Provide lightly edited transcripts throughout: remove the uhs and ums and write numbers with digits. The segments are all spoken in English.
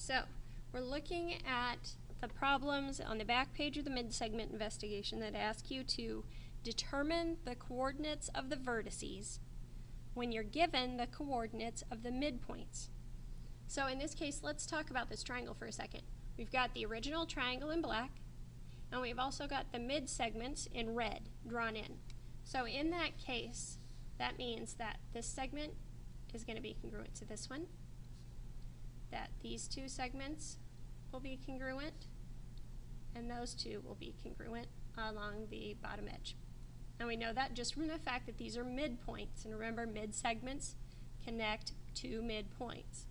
So we're looking at the problems on the back page of the Midsegment Investigation that ask you to determine the coordinates of the vertices when you're given the coordinates of the midpoints. So in this case, let's talk about this triangle for a second. We've got the original triangle in black, and we've also got the mid-segments in red drawn in. So in that case, that means that this segment is going to be congruent to this one, that these two segments will be congruent, and those two will be congruent along the bottom edge. And we know that just from the fact that these are midpoints, and remember, mid-segments connect to midpoints.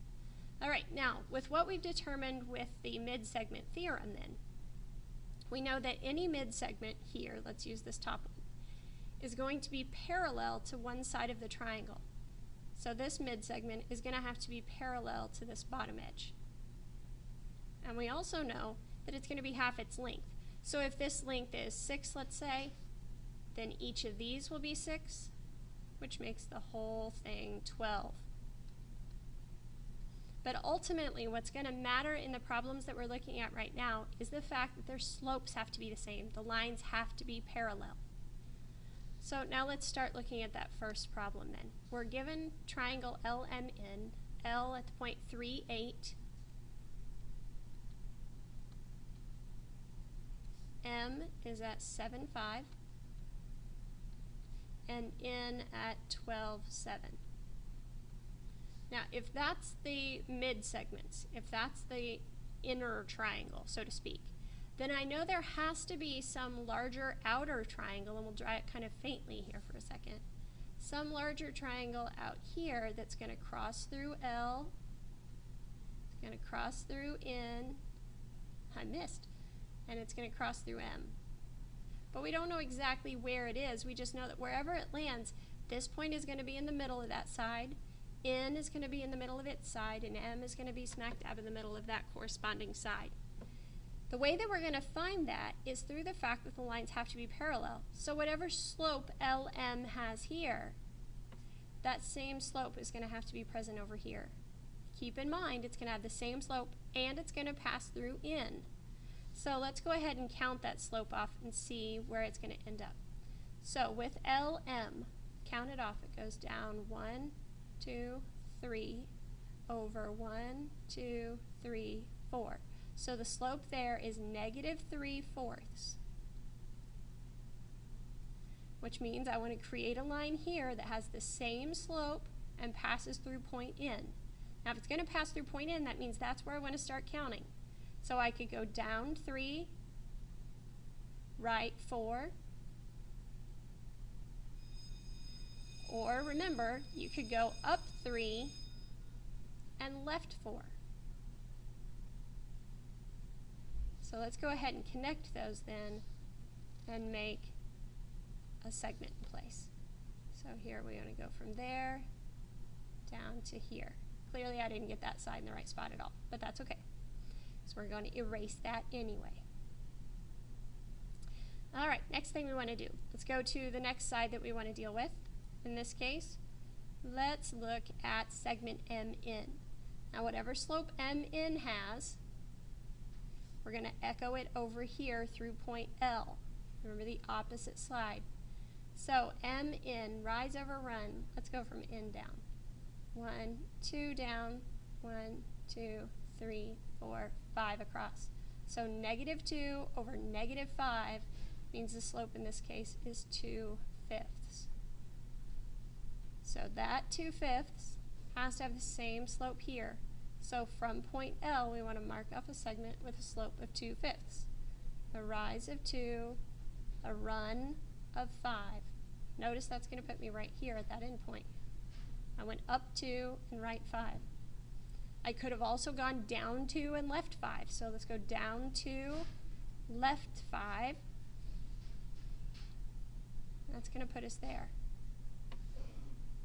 All right, now with what we've determined with the mid-segment theorem then, we know that any mid-segment here, let's use this top one, is going to be parallel to one side of the triangle. So this mid-segment is going to have to be parallel to this bottom edge. And we also know that it's going to be half its length. So if this length is 6, let's say, then each of these will be 6, which makes the whole thing 12. But ultimately, what's going to matter in the problems that we're looking at right now is the fact that their slopes have to be the same. The lines have to be parallel. So now let's start looking at that first problem then. We're given triangle LMN, L at the point 3, 8, M is at 7, 5, and N at 12, 7. Now, if that's the mid-segments, if that's the inner triangle, so to speak, then I know there has to be some larger outer triangle, and we'll draw it kind of faintly here for a second. Some larger triangle out here that's going to cross through L, it's going to cross through N, I missed, and it's going to cross through M. But we don't know exactly where it is. We just know that wherever it lands, this point is going to be in the middle of that side, N is going to be in the middle of its side, and M is going to be smack dab in the middle of that corresponding side. The way that we're going to find that is through the fact that the lines have to be parallel. So whatever slope LM has here, that same slope is going to have to be present over here. Keep in mind, it's going to have the same slope, and it's going to pass through N. So let's go ahead and count that slope off and see where it's going to end up. So with LM, count it off. It goes down 1, 2, 3, over 1, 2, 3, 4. So the slope there is -3/4, which means I want to create a line here that has the same slope and passes through point N. Now if it's going to pass through point N, that means that's where I want to start counting. So I could go down 3, right 4, or remember, you could go up 3 and left 4. So let's go ahead and connect those then and make a segment in place. So here we want to go from there down to here. Clearly I didn't get that side in the right spot at all, but that's okay. So we're going to erase that anyway. All right, next thing we want to do. Let's go to the next side that we want to deal with. In this case, let's look at segment MN. Now whatever slope MN has, we're going to echo it over here through point L. Remember the opposite side. So MN, rise over run. Let's go from N down. 1, 2 down, 1, 2, 3, 4, 5 across. So -2 over -5 means the slope in this case is 2/5. So that 2/5 has to have the same slope here. So from point L, we want to mark off a segment with a slope of 2/5. A rise of 2, a run of 5. Notice that's going to put me right here at that endpoint. I went up 2 and right 5. I could have also gone down 2 and left 5. So let's go down 2, left 5. That's going to put us there.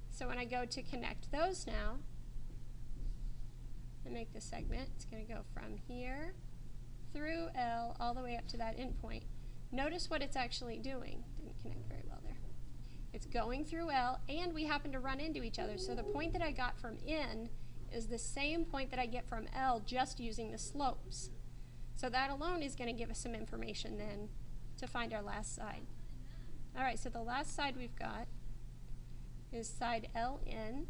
So when I go to connect those now and make the segment, it's going to go from here through L all the way up to that endpoint. Notice what it's actually doing. Didn't connect very well there. It's going through L, and we happen to run into each other. So the point that I got from N is the same point that I get from L just using the slopes. So that alone is going to give us some information then to find our last side. Alright, so the last side we've got is side LN.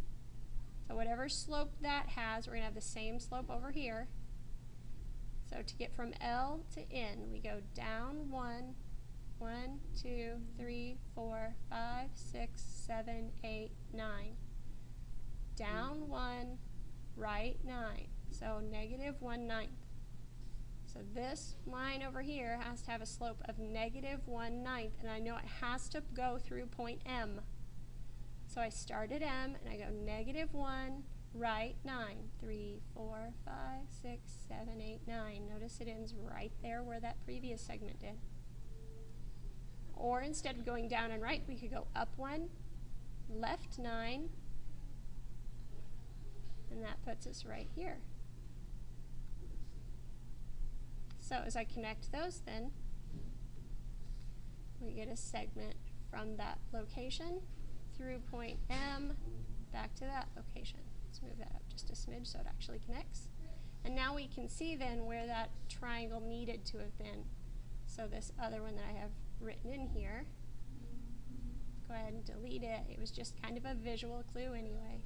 So whatever slope that has, we're going to have the same slope over here. So to get from L to N, we go down 1, 2, 3, 4, 5, 6, 7, 8, 9. Down 1, right 9. So negative 1/9. So this line over here has to have a slope of negative 1/9, and I know it has to go through point M. So I start at M, and I go negative 1, right 9. 3, 4, 5, 6, 7, 8, 9. Notice it ends right there where that previous segment did. Or instead of going down and right, we could go up 1, left 9, and that puts us right here. So as I connect those then, we get a segment from that location through point M back to that location. Let's move that up just a smidge so it actually connects. And now we can see then where that triangle needed to have been. So this other one that I have written in here, go ahead and delete it. It was just kind of a visual clue anyway.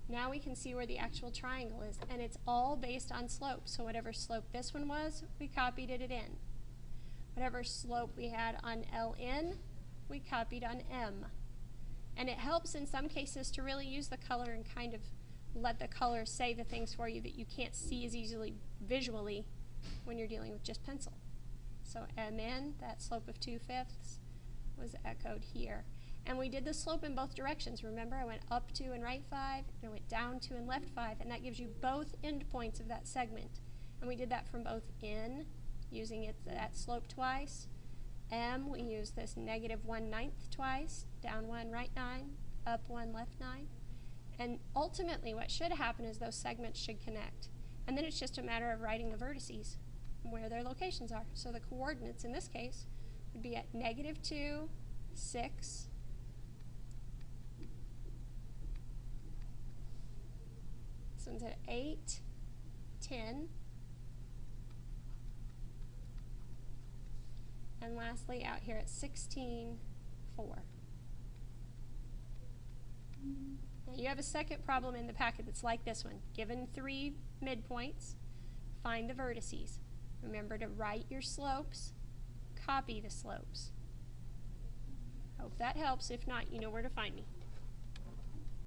Now we can see where the actual triangle is, and it's all based on slope. So whatever slope this one was, we copied it in. Whatever slope we had on LN, we copied on M. And it helps in some cases to really use the color and kind of let the color say the things for you that you can't see as easily visually when you're dealing with just pencil. So MN, that slope of 2/5, was echoed here. And we did the slope in both directions. Remember, I went up 2 and right 5, and I went down 2 and left 5, and that gives you both endpoints of that segment. And we did that from both N, using that slope twice. M, we used this negative 1/9 twice, down 1, right 9, up 1, left 9. And ultimately, what should happen is those segments should connect. And then it's just a matter of writing the vertices, where their locations are. So the coordinates in this case would be at negative 2, 6, this one's at 8, 10, and lastly out here at 16, 4. Now you have a second problem in the packet that's like this one. Given 3 midpoints, find the vertices. Remember to write your slopes, copy the slopes. Hope that helps. If not, you know where to find me.